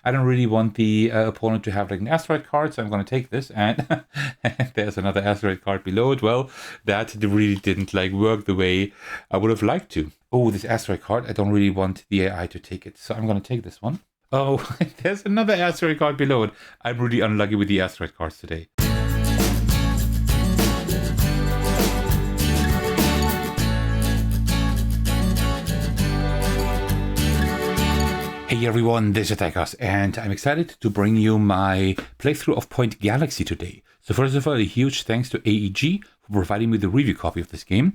I don't really want the opponent to have like an asteroid card, so I'm going to take this, and there's another asteroid card below it. Well, that really didn't like work the way I would have liked to. Oh, this asteroid card, I don't really want the AI to take it, so I'm going to take this one. Oh, there's another asteroid card below it. I'm really unlucky with the asteroid cards today. Hey everyone, this is Thecos, and I'm excited to bring you my playthrough of Point Galaxy today. So first of all, a huge thanks to AEG for providing me the review copy of this game.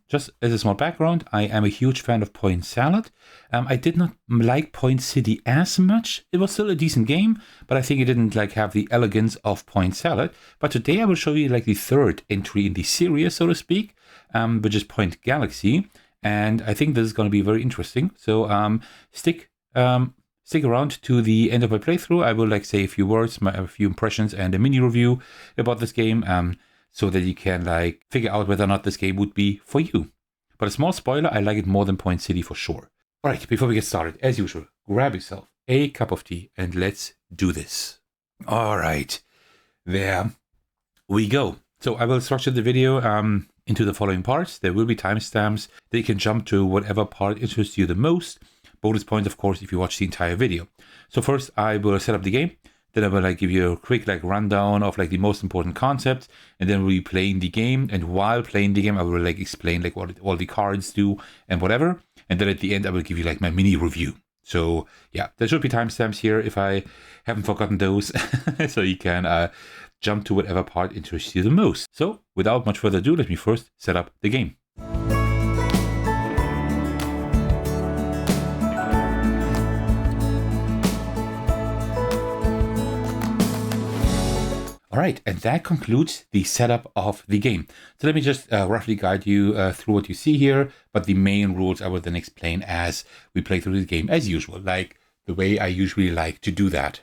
Just as a small background, I am a huge fan of Point Salad. I did not like Point City as much. It was still a decent game, but I think it didn't like have the elegance of Point Salad. But today I will show you like the third entry in the series, so to speak, which is Point Galaxy. And I think this is going to be very interesting. So stick around to the end of my playthrough. I will like say a few words, a few impressions, and a mini review about this game, so that you can like figure out whether or not this game would be for you. But a small spoiler, I like it more than Point City for sure. All right, before we get started, as usual, grab yourself a cup of tea and let's do this. All right, there we go. So I will structure the video into the following parts. There will be timestamps that you can jump to whatever part interests you the most. Bonus points, of course, if you watch the entire video. So first, I will set up the game. Then I will like give you a quick like rundown of like the most important concepts, and then we'll be playing the game. And while playing the game, I will like explain like what all the cards do and whatever. And then at the end, I will give you like my mini review. So yeah, there should be timestamps here if I haven't forgotten those, so you can jump to whatever part interests you the most. So without much further ado, let me first set up the game. All right, and that concludes the setup of the game. So let me just roughly guide you through what you see here, but the main rules I will then explain as we play through the game as usual, like the way I usually like to do that.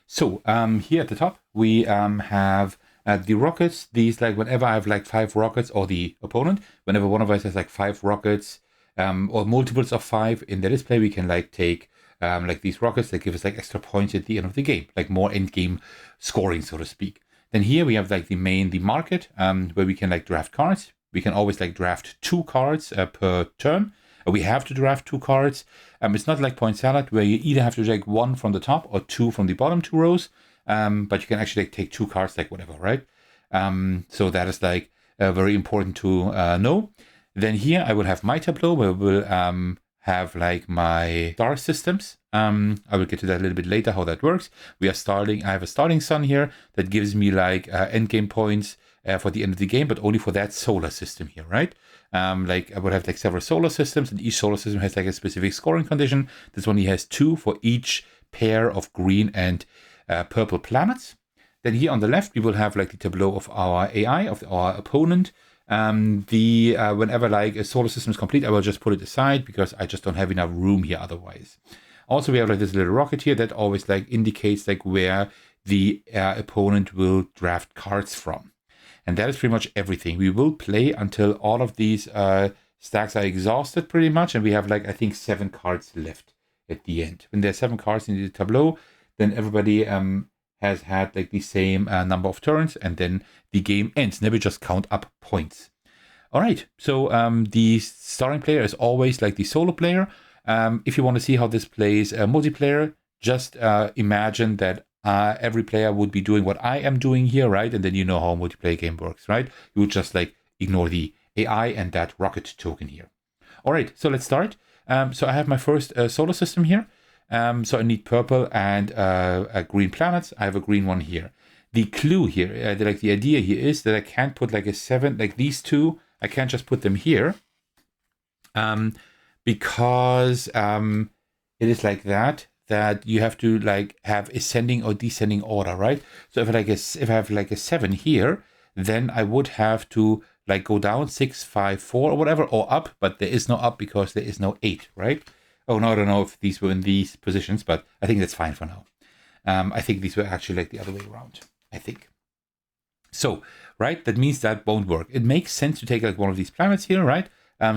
So here at the top, we have the rockets. These, like whenever I have like 5 rockets, or the opponent, whenever one of us has like 5 rockets or multiples of 5 in the display, we can like take like these rockets that give us like extra points at the end of the game, like more end game scoring, so to speak. Then here we have like the market, where we can like draft cards. We can always like draft 2 cards per turn. We have to draft 2 cards. It's not like Point Salad where you either have to take 1 from the top or 2 from the bottom 2 rows. But you can actually like take 2 cards, like whatever, right? So that is like very important to know. Then here I will have my tableau where we'll have like my star systems. I will get to that a little bit later, how that works. I have a starting sun here that gives me like end game points for the end of the game, but only for that solar system here, right? Like I would have like several solar systems, and each solar system has like a specific scoring condition. This one here has 2 for each pair of green and purple planets. Then here on the left, we will have like the tableau of our AI, of our opponent. Whenever like a solar system is complete, I will just put it aside because I just don't have enough room here otherwise. Also, we have like this little rocket here that always like indicates like where the opponent will draft cards from. And that is pretty much everything. We will play until all of these stacks are exhausted pretty much. And we have like, I think 7 cards left at the end. When there's 7 cards in the tableau, then everybody has had like the same number of turns, and then the game ends. Never just count up points. All right, so the starting player is always like the solo player. If you want to see how this plays multiplayer, just imagine that every player would be doing what I am doing here, right? And then you know how a multiplayer game works, right? You would just like ignore the AI and that rocket token here. All right, so let's start. So I have my first solar system here. So I need purple and green planets. I have a green one here. The clue here, the idea here is that I can't put like a 7, like these 2, I can't just put them here, because it is like that you have to like have ascending or descending order, right? So if I have like a 7 here, then I would have to like go down 6, 5, 4 or whatever, or up, but there is no up because there is no 8, right? Oh, no, I don't know if these were in these positions, but I think that's fine for now. I think these were actually like the other way around, I think. So, right, that means that won't work. It makes sense to take like one of these planets here, right?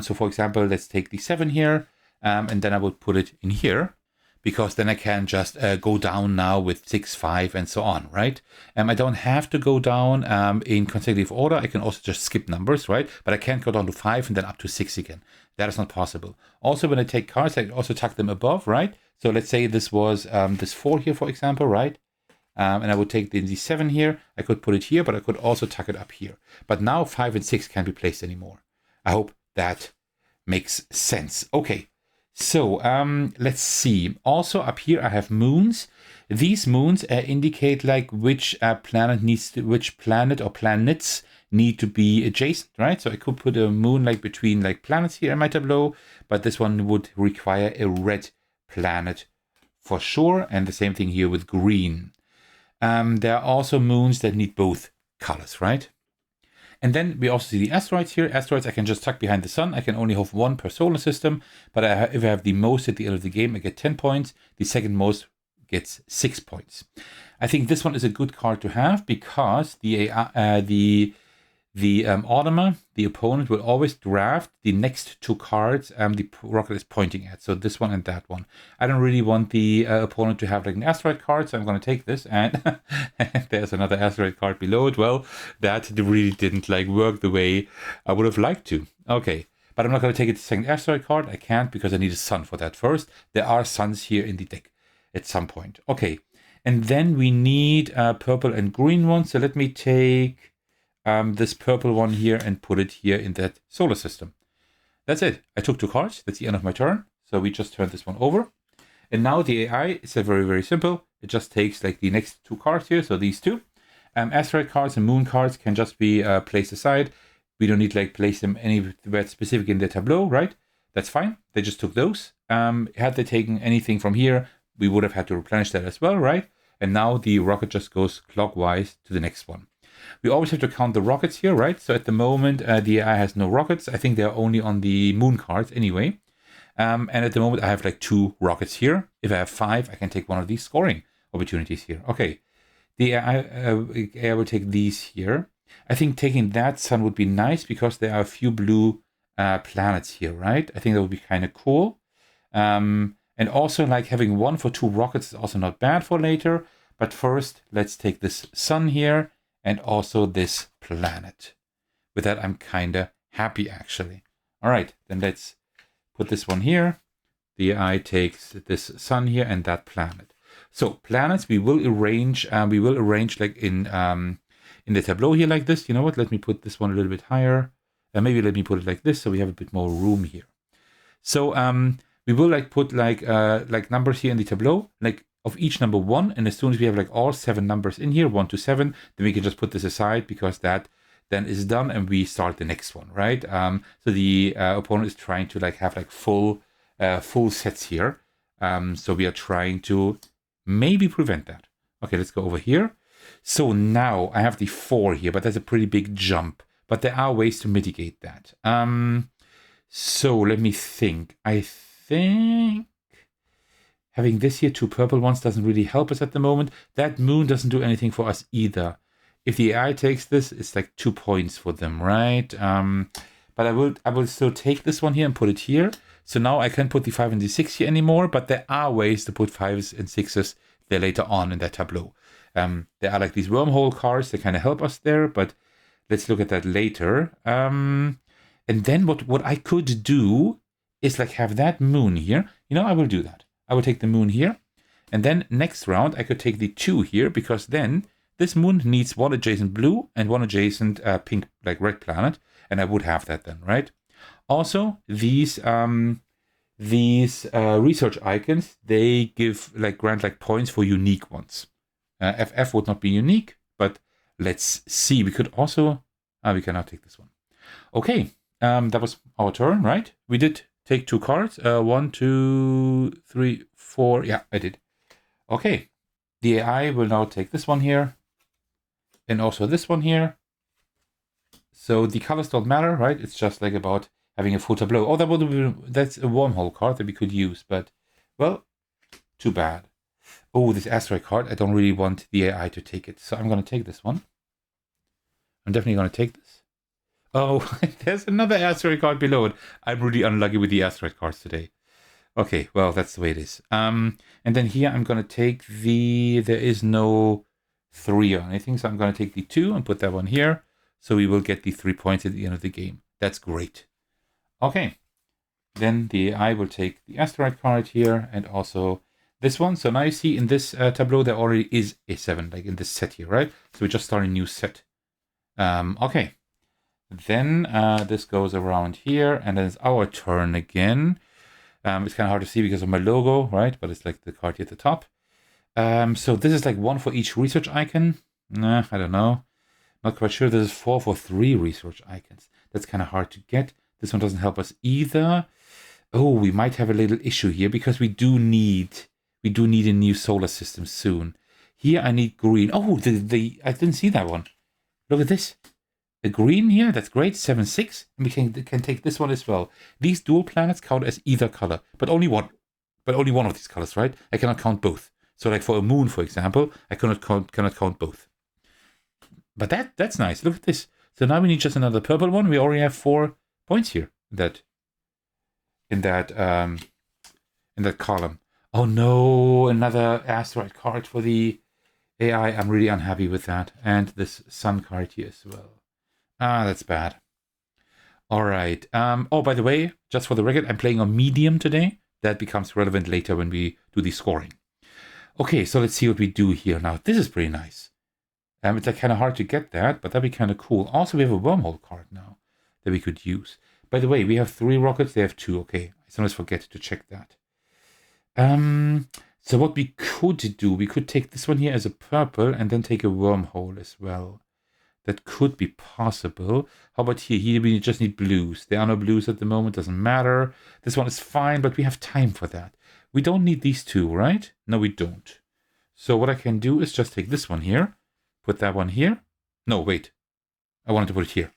So for example, let's take the 7 here, and then I would put it in here. because then I can just go down now with 6, 5, and so on, right? I don't have to go down in consecutive order. I can also just skip numbers, right? But I can't go down to 5 and then up to 6 again. That is not possible. Also, when I take cards, I can also tuck them above, right? So let's say this was this 4 here, for example, right? And I would take the 7 here. I could put it here, but I could also tuck it up here. But now 5 and 6 can't be placed anymore. I hope that makes sense. Okay, so let's see. Also up here I have moons. These moons indicate like which which planet or planets need to be adjacent, right? So I could put a moon like between like planets here in my tableau, but this one would require a red planet for sure. And the same thing here with green. There are also moons that need both colors, right? And then we also see the asteroids here. Asteroids I can just tuck behind the sun. I can only have 1 per solar system, but if I have the most at the end of the game, I get 10 points. The second most gets 6 points. I think this one is a good card to have because the automa, the opponent, will always draft the next 2 cards the rocket is pointing at. So this one and that one. I don't really want the opponent to have like an asteroid card, so I'm going to take this. And there's another asteroid card below it. Well, that really didn't like work the way I would have liked to. Okay, but I'm not going to take it the second asteroid card. I can't because I need a sun for that first. There are suns here in the deck at some point. Okay, and then we need purple and green ones. So let me take this purple one here and put it here in that solar system. That's it. I took 2 cards. That's the end of my turn. So we just turned this one over. And now the AI is very, very simple. It just takes like the next 2 cards here. So these 2. Asteroid cards and moon cards can just be placed aside. We don't need to like place them anywhere specific in the tableau, right? That's fine. They just took those. Had they taken anything from here, we would have had to replenish that as well, right? And now the rocket just goes clockwise to the next one. We always have to count the rockets here, right? So at the moment, the AI has no rockets. I think they're only on the moon cards anyway. And at the moment, I have like 2 rockets here. If I have 5, I can take one of these scoring opportunities here. Okay, the AI will take these here. I think taking that sun would be nice because there are a few blue planets here, right? I think that would be kind of cool. And also like having 1 for 2 rockets is also not bad for later. But first, let's take this sun here. And also this planet. With that, I'm kind of happy, actually. All right, then let's put this one here. The AI takes this sun here and that planet. So planets, we will arrange like in the tableau here like this. You know what? Let me put this one a little bit higher. Maybe let me put it like this so we have a bit more room here. So we will like put like numbers here in the tableau, like of each number 1, and as soon as we have like all 7 numbers in here, 1 to 7, then we can just put this aside because that then is done and we start the next one, right? So the opponent is trying to like have like full sets here. So we are trying to maybe prevent that. Okay, let's go over here. So now I have the 4 here, but that's a pretty big jump. But there are ways to mitigate that. So let me think. I think having this here, 2 purple ones, doesn't really help us at the moment. That moon doesn't do anything for us either. If the AI takes this, it's like 2 points for them, right? But I will still take this one here and put it here. So now I can't put the 5 and the 6 here anymore, but there are ways to put 5s and 6s there later on in that tableau. There are like these wormhole cards that kind of help us there, but let's look at that later. And then what I could do is like have that moon here. You know, I will do that. I will take the moon here. And then next round, I could take the 2 here because then this moon needs 1 adjacent blue and 1 adjacent pink, like red planet. And I would have that then, right? Also, these research icons, they grant like points for unique ones. FF would not be unique, but let's see. We could also, we cannot take this one. Okay, that was our turn, right? We did take 2 cards. 1, 2, 3, 4. Yeah, I did. Okay. The AI will now take this one here. And also this one here. So the colors don't matter, right? It's just like about having a full tableau. Oh, that's a wormhole card that we could use. But, well, too bad. Oh, this asteroid card. I don't really want the AI to take it. So I'm going to take this one. I'm definitely going to take this. Oh, there's another asteroid card below it. I'm really unlucky with the asteroid cards today. Okay, well, that's the way it is. And then here I'm going to take there is no 3 or anything, so I'm going to take the 2 and put that one here. So we will get the 3 points at the end of the game. That's great. Okay, then the AI will take the asteroid card here and also this one. So now you see in this tableau there already is a 7, like in this set here, right? So we just start a new set. Okay, then this goes around here and then it's our turn again. It's kind of hard to see because of my logo, right? But it's like the card here at the top. So this is like 1 for each research icon. Nah, I don't know. Not quite sure. This is 4 for 3 research icons. That's kind of hard to get. This one doesn't help us either. Oh, we might have a little issue here because we do need a new solar system soon. Here I need green. Oh, I didn't see that one. Look at this. A green here, that's great, 7-6. And we can take this one as well. These dual planets count as either color, but only one. But only one of these colors, right? I cannot count both. So like for a moon, for example, I cannot count both. But that's nice. Look at this. So now we need just another purple one. We already have 4 points here in that column. Oh no, another asteroid card for the AI. I'm really unhappy with that. And this sun card here as well. Ah, that's bad. All right. Oh, by the way, just for the record, I'm playing on medium today. That becomes relevant later when we do the scoring. Okay, so let's see what we do here now. This is pretty nice. It's like kind of hard to get that, but that'd be kind of cool. Also, we have a wormhole card now that we could use. By the way, we have 3 rockets. They have 2. Okay, I sometimes forget to check that. So what we could do, we could take this one here as a purple and then take a wormhole as well. That could be possible. How about here? Here we just need blues. There are no blues at the moment. Doesn't matter. This one is fine, but we have time for that. We don't need these 2, right? No, we don't. So what I can do is just take this one here. Put that one here. No, wait. I wanted to put it here.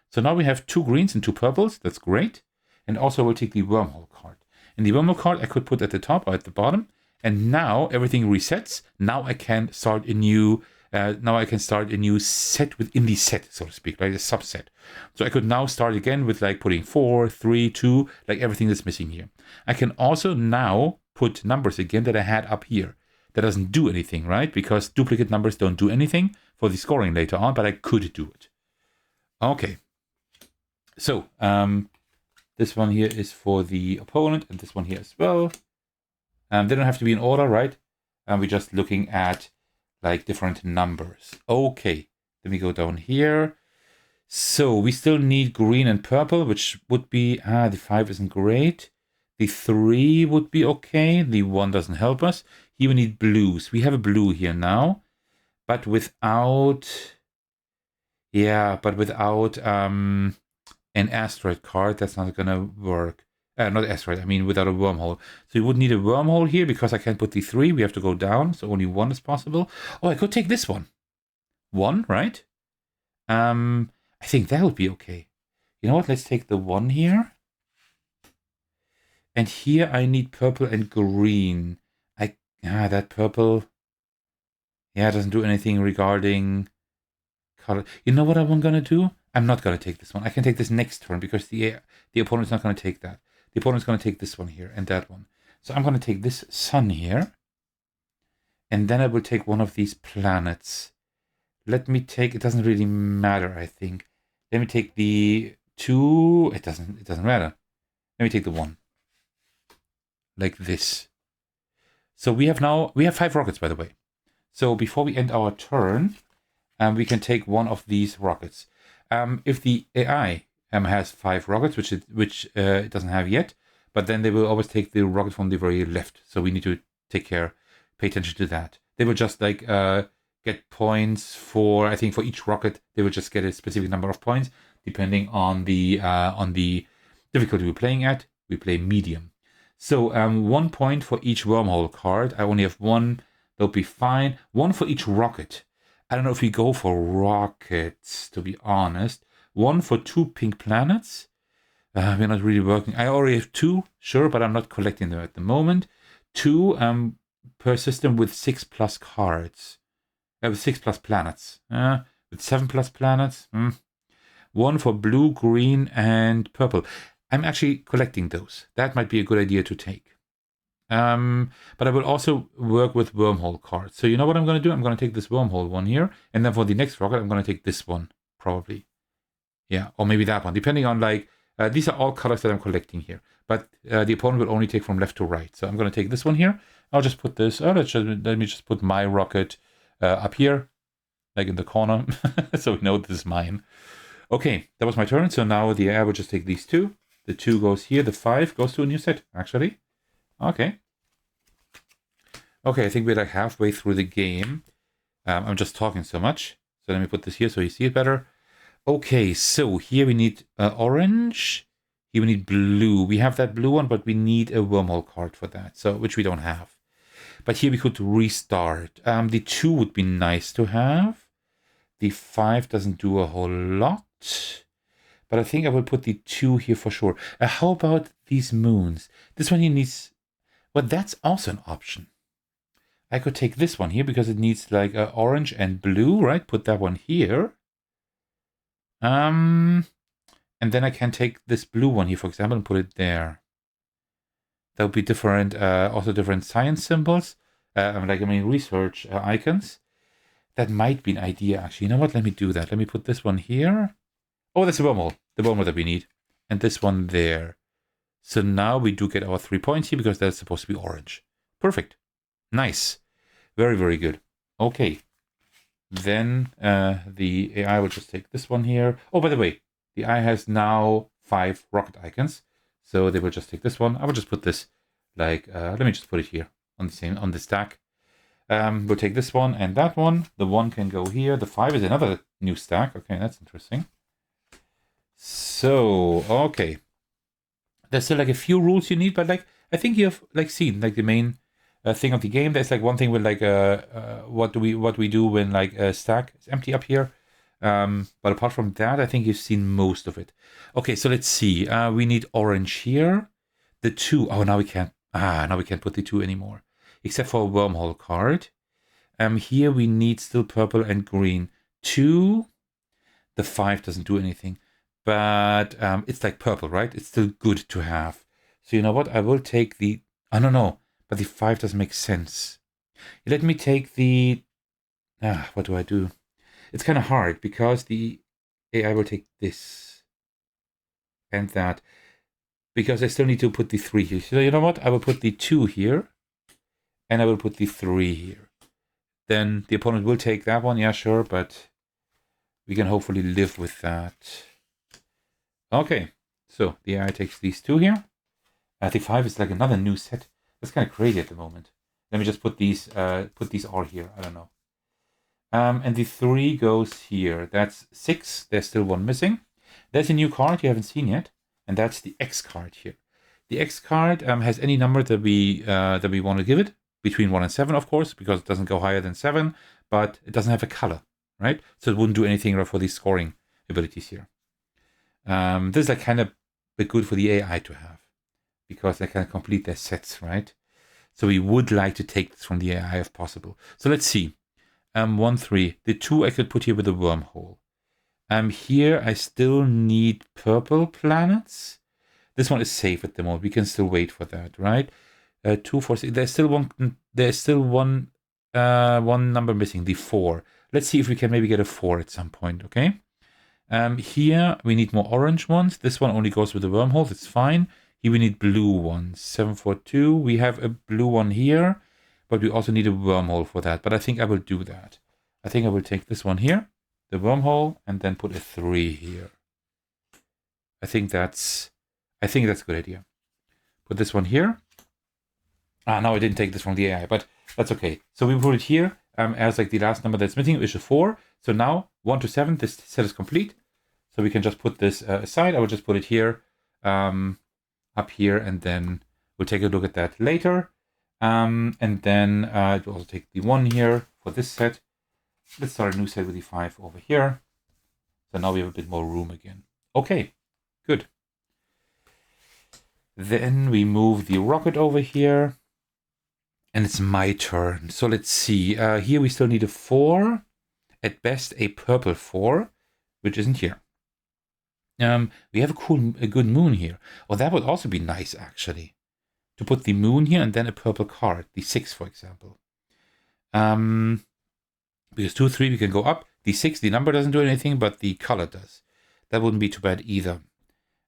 So now we have 2 greens and 2 purples. That's great. And also we'll take the wormhole card. And the wormhole card I could put at the top or at the bottom. And now everything resets. Now I can start a new set within the set, so to speak, like a subset. So I could now start again with like putting 4, 3, 2, like everything that's missing here. I can also now put numbers again that I had up here. That doesn't do anything, right? Because duplicate numbers don't do anything for the scoring later on, but I could do it. Okay. So this one here is for the opponent and this one here as well. They don't have to be in order, right? We're just looking at like different numbers. Okay, let me go down here. So we still need green and purple, which would be, the 5 isn't great. The 3 would be okay. The 1 doesn't help us. Here we need blues. We have a blue here now, but without an asteroid card, that's not gonna work. Not asteroid, I mean without a wormhole. So you would need a wormhole here because I can't put the 3. We have to go down, so only 1 is possible. Oh, I could take this one. 1, right? I think that would be okay. You know what? Let's take the 1 here. And here I need purple and green. That purple. Yeah, doesn't do anything regarding color. You know what I'm gonna do? I'm not gonna take this one. I can take this next turn because the opponent's not gonna take that. The opponent's gonna take this one here and that one. So I'm gonna take this sun here. And then I will take one of these planets. Let me take, it doesn't really matter, I think. Let me take the 2. It doesn't matter. Let me take the 1. Like this. So we have 5 rockets, by the way. So before we end our turn, we can take one of these rockets. If the AI has 5 rockets, which it doesn't have yet, but then they will always take the rocket from the very left. So we need to pay attention to that. They will just like get points for, I think for each rocket, they will just get a specific number of points depending on the difficulty we're playing at. We play medium. So 1 point for each wormhole card. I only have 1. That'll be fine. 1 for each rocket. I don't know if we go for rockets, to be honest. 1 for 2 pink planets. We're not really working. I already have 2, sure, but I'm not collecting them at the moment. 2 per system with 6+ cards. With 6+ planets. With 7+ planets. 1 for blue, green, and purple. I'm actually collecting those. That might be a good idea to take. But I will also work with wormhole cards. So you know what I'm going to do? I'm going to take this wormhole one here. And then for the next rocket, I'm going to take this one, probably. Yeah, or maybe that one, depending on like, these are all colors that I'm collecting here. But the opponent will only take from left to right. So I'm going to take this one here. I'll just put this, let me just put my rocket up here, like in the corner. So we know this is mine. Okay, that was my turn. So now the AI will just take these two. The 2 goes here. The 5 goes to a new set, actually. Okay. Okay, I think we're like halfway through the game. I'm just talking so much. So let me put this here so you see it better. Okay, so here we need orange. Here we need blue. We have that blue one, but we need a wormhole card for that, so which we don't have. But here we could restart. The 2 would be nice to have. The 5 doesn't do a whole lot. But I think I will put the 2 here for sure. How about these moons? This one here needs... Well, that's also an option. I could take this one here because it needs like orange and blue, right? Put that one here. And then I can take this blue one here, for example, and put it there. That would be different, also different science symbols, research icons. That might be an idea, actually. You know what? Let me do that. Let me put this one here. Oh, that's the wormhole that we need. And this one there. So now we do get our 3 points here because that's supposed to be orange. Perfect. Nice. Very, very good. Okay. Then the AI will just take this one here. Oh, by the way, the AI has now 5 rocket icons. So they will just take this one. I will just put this like, let me just put it here on the stack. We'll take this one and that one. The 1 can go here. The 5 is another new stack. Okay, that's interesting. So, okay. There's still like a few rules you need, but like, I think you have like seen like the main thing of the game. There's like one thing with like what we do when like a stack is empty up here. But apart from that, I think you've seen most of it. Okay, so let's see. We need orange here. The 2. Oh, now we can't. Now we can't put the 2 anymore, except for a wormhole card. Here we need still purple and green. 2. The 5 doesn't do anything, but it's like purple, right? It's still good to have. So you know what? I will take the. I don't know. But the 5 doesn't make sense. Let me take the... what do I do? It's kind of hard because the AI will take this and that. Because I still need to put the 3 here. So you know what? I will put the 2 here. And I will put the 3 here. Then the opponent will take that one. Yeah, sure. But we can hopefully live with that. Okay. So the AI takes these 2 here. The 5 is like another new set. That's kind of crazy at the moment. Let me just put these all here. I don't know. And the 3 goes here. That's 6. There's still 1 missing. There's a new card you haven't seen yet, and that's the X card here. The X card has any number that we want to give it, between 1 and 7, of course, because it doesn't go higher than 7, but it doesn't have a color, right? So it wouldn't do anything for these scoring abilities here. This is like kind of good for the AI to have, because they can complete their sets, right? So we would like to take this from the AI if possible. So let's see. 1, 3. The 2 I could put here with a wormhole. Here I still need purple planets. This one is safe at the moment. We can still wait for that, right? 2, 4, 6. There's still one number missing, the 4. Let's see if we can maybe get a 4 at some point, okay? Here we need more orange ones. This one only goes with the wormhole. That's fine. Here we need blue ones. 7, 4, 2. We have a blue one here, but we also need a wormhole for that. But I think I will do that. I think I will take this one here, the wormhole, and then put a 3 here. I think that's a good idea. Put this one here. No, I didn't take this from the AI, but that's okay. So we put it here as like the last number that's missing, which is 4. So now 1 to 7, this set is complete. So we can just put this aside. I will just put it here, up here, and then we'll take a look at that later. And then we'll also take the 1 here for this set. Let's start a new set with the 5 over here. So now we have a bit more room again. Okay, good. Then we move the rocket over here. And it's my turn. So let's see. Here we still need a 4. At best, a purple 4, which isn't here. We have a good moon here. Oh, that would also be nice, actually. To put the moon here and then a purple card, the 6, for example. Because 2, 3, we can go up. The 6, the number doesn't do anything, but the color does. That wouldn't be too bad either.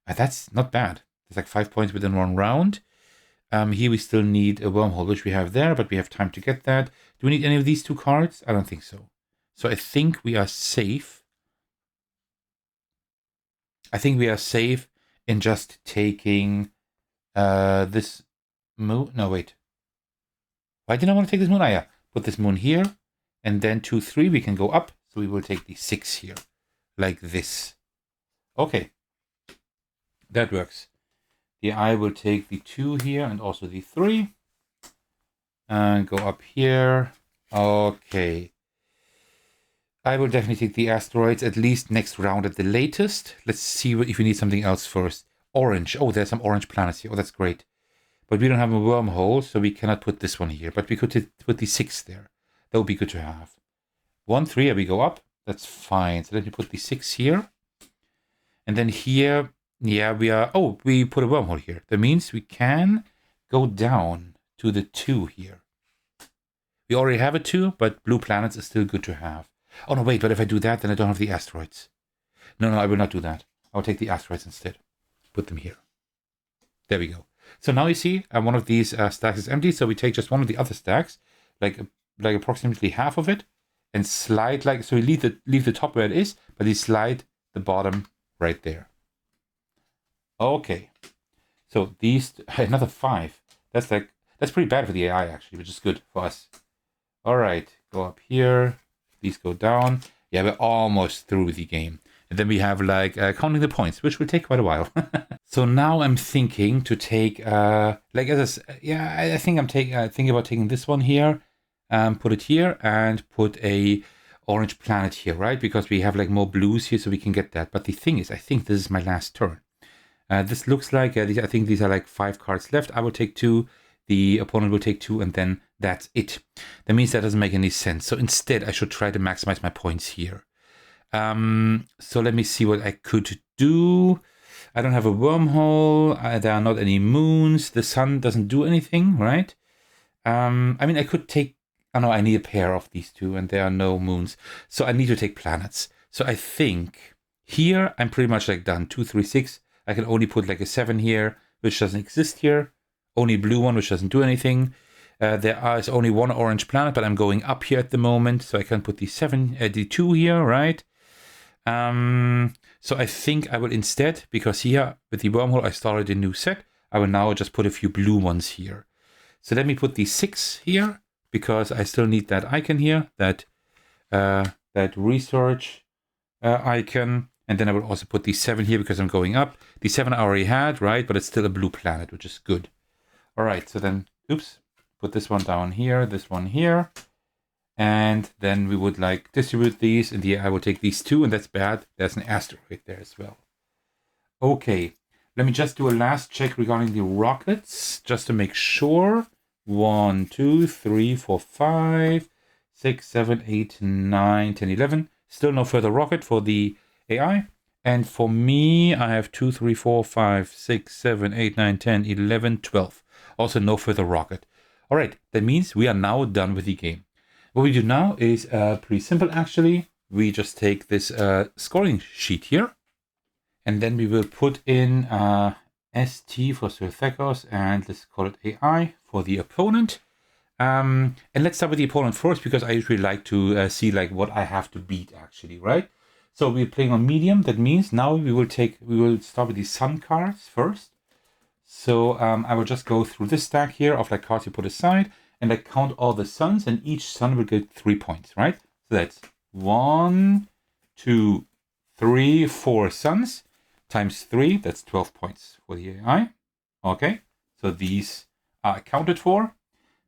That's not bad. It's like 5 points within 1 round. Here we still need a wormhole, which we have there, but we have time to get that. Do we need any of these 2 cards? I don't think so. So I think we are safe. I think we are safe in just taking this moon. No, wait. Why did I want to take this moon? Ah, yeah. Put this moon here. And then 2, 3, we can go up. So we will take the 6 here. Like this. Okay. That works. The I will take the 2 here and also the 3. And go up here. Okay. I will definitely take the asteroids at least next round at the latest. Let's see if we need something else first. Orange. Oh, there's some orange planets here. Oh, that's great. But we don't have a wormhole, so we cannot put this one here. But we could put the 6 there. That would be good to have. 1, 3, we go up. That's fine. So let me put the 6 here. And then here, yeah, we put a wormhole here. That means we can go down to the 2 here. We already have a 2, but blue planets is still good to have. Oh, no, wait, but if I do that, then I don't have the asteroids. No, I will not do that. I'll take the asteroids instead. Put them here. There we go. So now you see one of these stacks is empty, so we take just one of the other stacks, like approximately half of it, and slide so we leave the top where it is, but we slide the bottom right there. Okay. So these, another 5. That's pretty bad for the AI actually, which is good for us. All right, go up here. These go down. Yeah, we're almost through the game. And then we have counting the points, which will take quite a while. So now I'm thinking to take I think I'm thinking about taking this one here, put it here, and put a orange planet here, right? Because we have more blues here, so we can get that. But the thing is, I think this is my last turn. This looks like I think these are 5 cards left. I will take 2. The opponent will take 2, and then that's it. That means that doesn't make any sense. So instead, I should try to maximize my points here. So let me see what I could do. I don't have a wormhole. There are not any moons. The sun doesn't do anything, right? I mean, I could take... Oh, no, I need a pair of these 2, and there are no moons. So I need to take planets. So I think here, I'm pretty much done. 2, 3, 6. I can only put a 7 here, which doesn't exist here. Only blue one, which doesn't do anything. There is only 1 orange planet, but I'm going up here at the moment, so I can put the 2 here, right? So I think I will instead, because here with the wormhole I started a new set, I will now just put a few blue ones here. So let me put the 6 here, because I still need that icon here, that research icon. And then I will also put the 7 here because I'm going up. The 7 I already had, right? But it's still a blue planet, which is good. All right, so then, oops, put this one down here, this one here. And then we would distribute these. And I will take these 2, and that's bad. There's an asteroid there as well. Okay, let me just do a last check regarding the rockets, just to make sure. 1, 2, 3, 4, 5, 6, 7, 8, 9, 10, 11. Still no further rocket for the AI. And for me, I have 2, 3, 4, 5, 6, 7, 8, 9, 10, 11, 12. Also no further rocket. All right, that means we are now done with the game. What we do now is pretty simple, actually. We just take this scoring sheet here, and then we will put in ST for Sir Thecos, and let's call it AI for the opponent. And let's start with the opponent first, because I usually like to see what I have to beat, actually, right? So we're playing on medium. That means now we will start with the sun cards first. So I will just go through this stack here of cards you put aside, and I count all the suns, and each sun will get 3 points, right? So that's 1, 2, 3, 4 suns times 3. That's 12 points for the AI. Okay, so these are accounted for.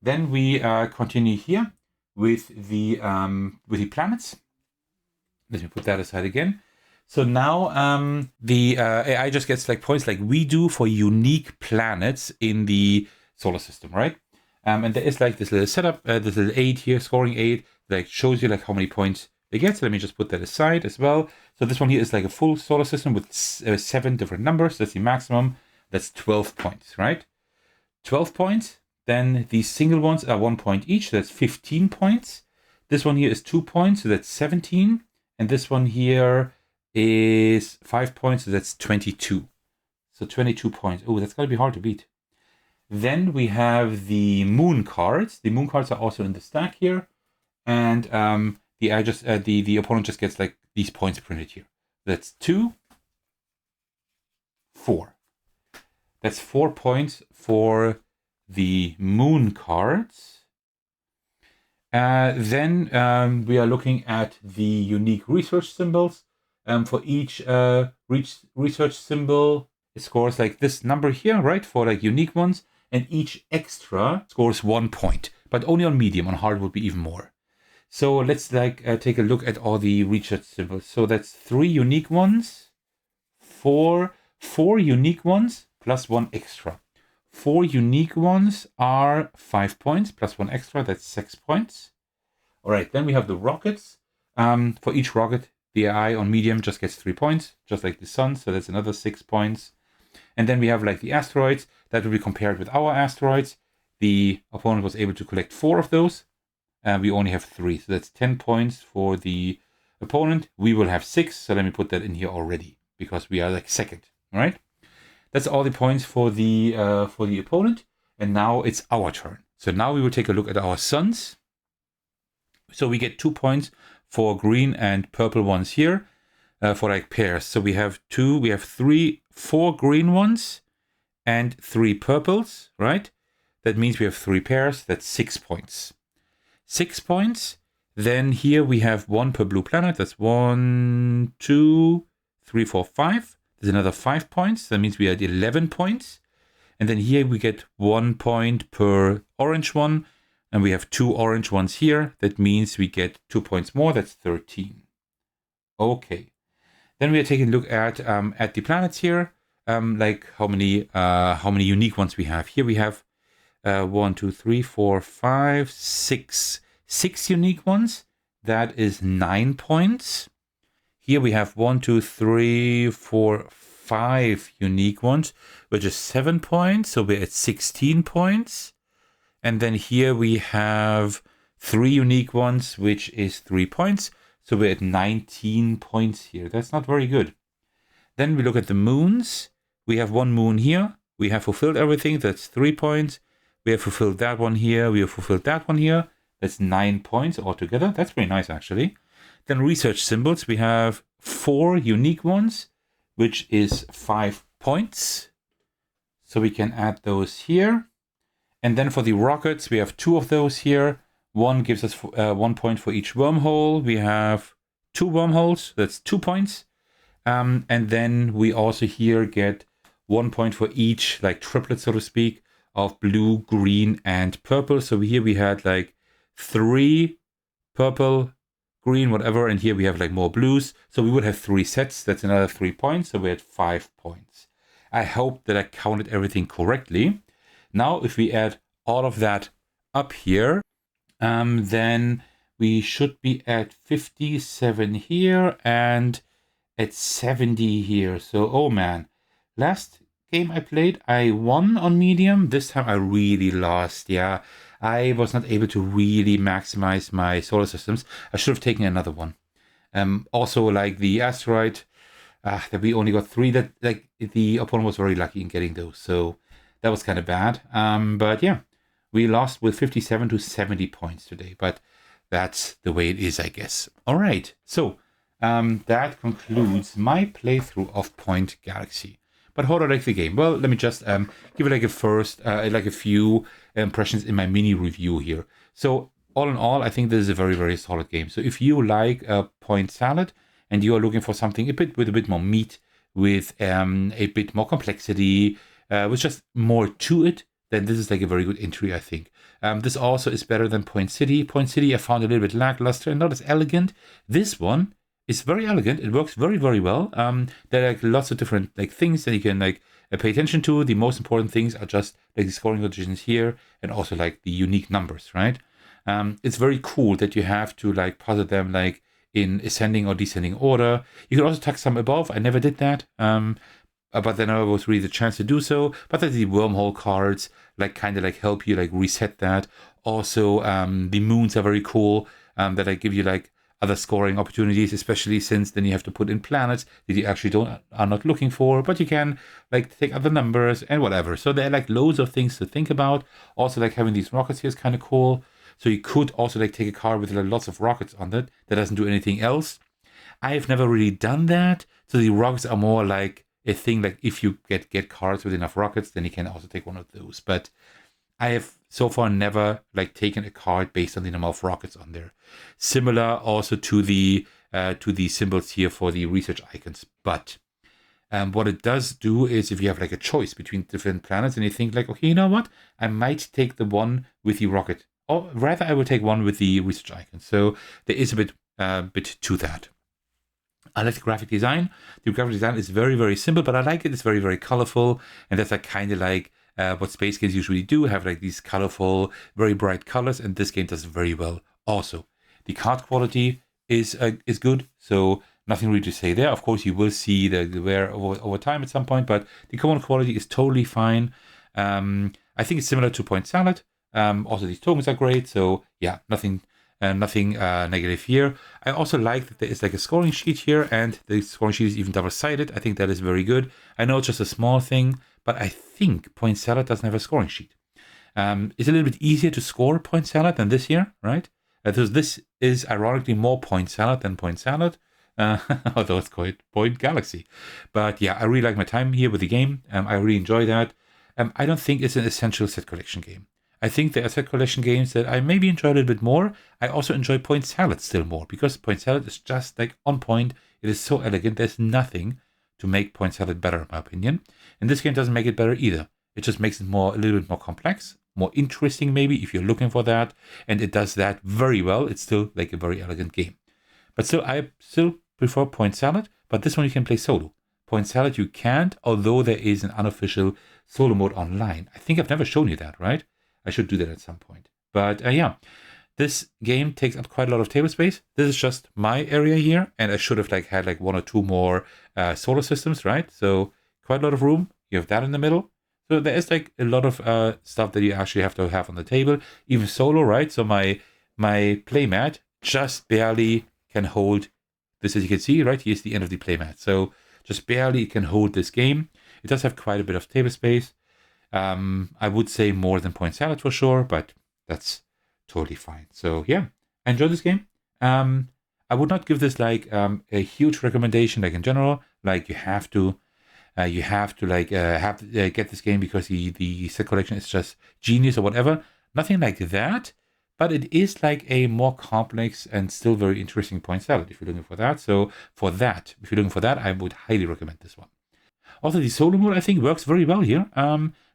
Then we continue here with the planets. Let me put that aside again. So now the AI just gets points like we do for unique planets in the solar system, right? And there is this little setup, this little aid here, scoring aid, that shows you how many points they get. So let me just put that aside as well. So this one here is like a full solar system with 7 different numbers. That's the maximum. That's 12 points, right? 12 points. Then these single ones are 1 point each. So that's 15 points. This one here is 2 points. So that's 17. And this one here is 5 points. So that's 22. So 22 points. Oh, that's going to be hard to beat. Then we have the moon cards. The moon cards are also in the stack here. And the opponent just gets like these points printed here. That's 2, 4. That's 4 points for the moon cards. Then we are looking at the unique research symbols. For each research symbol, it scores like this number here, right? For like unique ones. And each extra scores 1 point, but only on medium. On hard would be even more. So let's like take a look at all the research symbols. So that's 3 unique ones, 4 unique ones, plus 1 extra. 4 unique ones are 5 points, plus 1 extra, that's 6 points. All right, then we have the rockets. For each rocket, the AI on medium just gets 3 points, just like the sun, so that's another 6 points. And then we have like the asteroids, that will be compared with our asteroids. The opponent was able to collect 4 of those. We only have 3, so that's 10 points for the opponent. We will have 6, so let me put that in here already, because we are like second, all right? That's all the points for the opponent, and now it's our turn. So now we will take a look at our suns. So we get 2 points for green and purple ones here, for like pairs. So we have 4 green ones and 3 purples, right? That means we have 3 pairs. That's 6 points. 6 points. Then here we have 1 per blue planet. That's 1, 2, 3, 4, 5. There's another 5 points. That means we had 11 points. And then here we get 1 point per orange one. And we have 2 orange ones here. That means we get 2 points more. That's 13. Okay. Then we are taking a look at the planets here. Like how many unique ones we have. Here we have 1, 2, 3, 4, 5, 6. 6 unique ones. That is 9 points. Here we have 1, 2, 3, 4, 5 unique ones, which is 7 points. So we're at 16 points. And then here we have 3 unique ones, which is 3 points. So we're at 19 points here. That's not very good. Then we look at the moons. We have 1 moon here. We have fulfilled everything. That's 3 points. We have fulfilled that one here. We have fulfilled that one here. That's 9 points altogether. That's pretty nice, actually. Then research symbols. We have 4 unique ones, which is 5 points. So we can add those here. And then for the rockets, we have 2 of those here. 1 gives us 1 point for each wormhole. We have 2 wormholes. That's 2 points. And then we also here get 1 point for each, like triplet, so to speak, of blue, green, and purple. So here we had like 3 purple, green, whatever. And here we have like more blues. So we would have 3 sets. That's another 3 points. So we had 5 points. I hope that I counted everything correctly. Now, if we add all of that up here, then we should be at 57 here and at 70 here. So, oh man, last game I played, I won on medium. This time I really lost. Yeah, I was not able to really maximize my solar systems. I should have taken another one. Also, like the asteroid, that we only got 3. That like the opponent was very lucky in getting those. So that was kind of bad. But yeah, we lost with 57 to 70 points today. But that's the way it is, I guess. All right. So that concludes my playthrough of Point Galaxy. But how do I like the game? Well, let me just give it like a few impressions in my mini review here. So all in all, I think this is a very, very solid game. So if you like Point Salad and you are looking for something with a bit more meat, with a bit more complexity, with just more to it, then this is like a very good entry, I think. This also is better than Point City. Point City I found a little bit lackluster and not as elegant. This one is very elegant. It works very, very well. There are like lots of different like things that you can like pay attention to. The most important things are just like the scoring conditions here and also like the unique numbers, right? It's very cool that you have to like puzzle them like in ascending or descending order. You can also tuck some above. I never did that. But there never was really the chance to do so. But the wormhole cards like kind of like help you like reset that. Also, the moons are very cool. That like give you like other scoring opportunities, especially since then you have to put in planets that you actually are not looking for, but you can like take other numbers and whatever. So there are like loads of things to think about. Also, like having these rockets here is kind of cool. So you could also like take a card with like, lots of rockets on it that doesn't do anything else. I've never really done that. So the rockets are more like a thing, like if you get cards with enough rockets, then you can also take one of those. But I have so far never like taken a card based on the number of rockets on there. Similar also to the symbols here for the research icons. But what it does do is if you have like a choice between different planets and you think like, okay, you know what? I might take the one with the rocket. Or rather, I will take one with the research icon. So there is a bit to that. I like the graphic design. The graphic design is very, very simple, but I like it. It's very, very colorful. And that's like kind of like what space games usually do, have like these colorful, very bright colors. And this game does very well also. The card quality is good. So nothing really to say there. Of course, you will see the wear over time at some point, but the component quality is totally fine. I think it's similar to Point Salad. Also, these tokens are great. So yeah, nothing negative here. I also like that there is like a scoring sheet here, and the scoring sheet is even double-sided. I think that is very good. I know it's just a small thing, but I think Point Salad doesn't have a scoring sheet. It's a little bit easier to score Point Salad than this here, right? Because this is ironically more Point Salad than Point Salad, although it's called Point Galaxy. But yeah, I really like my time here with the game. I really enjoy that. I don't think it's an essential set collection game. I think there are set collection games that I maybe enjoy a little bit more. I also enjoy Point Salad still more because Point Salad is just like on point. It is so elegant. There's nothing to make Point Salad better, in my opinion. And this game doesn't make it better either. It just makes it a little bit more complex, more interesting maybe if you're looking for that. And it does that very well. It's still like a very elegant game. But still, I still prefer Point Salad, but this one you can play solo. Point Salad you can't, although there is an unofficial solo mode online. I think I've never shown you that, right? I should do that at some point. But yeah, this game takes up quite a lot of table space. This is just my area here, and I should have like had like one or two more solar systems, right? So quite a lot of room. You have that in the middle. So there is like a lot of stuff that you actually have to have on the table, even solo, right? So my playmat just barely can hold this, as you can see, right? Here's the end of the playmat. So just barely can hold this game. It does have quite a bit of table space. I would say more than Point Salad for sure, but that's totally fine. So yeah, I enjoyed this game. I would not give this like a huge recommendation, like in general, like you have to like get this game because the set collection is just genius or whatever. Nothing like that, but it is like a more complex and still very interesting Point Salad if you're looking for that. So if you're looking for that, I would highly recommend this one. Also, the solo mode I think works very well here.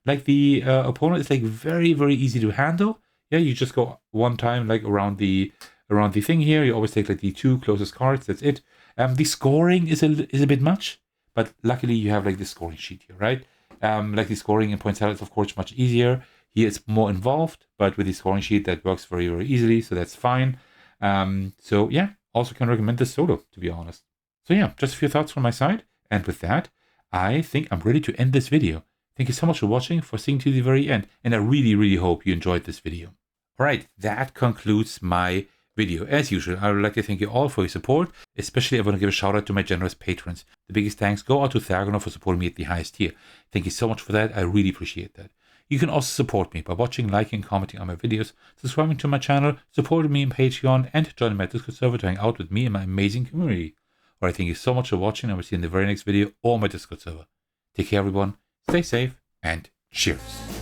Like the opponent is like very, very easy to handle. Yeah, you just go one time like around the thing here. You always take like the two closest cards. That's it. The scoring is a bit much, but luckily you have like the scoring sheet here, right? Like the scoring in Point Salad is of course much easier. Here it's more involved, but with the scoring sheet that works very, very easily, so that's fine. So yeah, also can recommend this solo, to be honest. So yeah, just a few thoughts from my side, and with that, I think I'm ready to end this video. Thank you so much for watching, for seeing to the very end, and I really, really hope you enjoyed this video. Alright, that concludes my video. As usual, I would like to thank you all for your support, especially I want to give a shout out to my generous patrons. The biggest thanks go out to Thecos for supporting me at the highest tier. Thank you so much for that, I really appreciate that. You can also support me by watching, liking, and commenting on my videos, subscribing to my channel, supporting me on Patreon, and joining my Discord server to hang out with me and my amazing community. Alright, thank you so much for watching, and I will see you in the very next video or my Discord server. Take care everyone, stay safe, and cheers.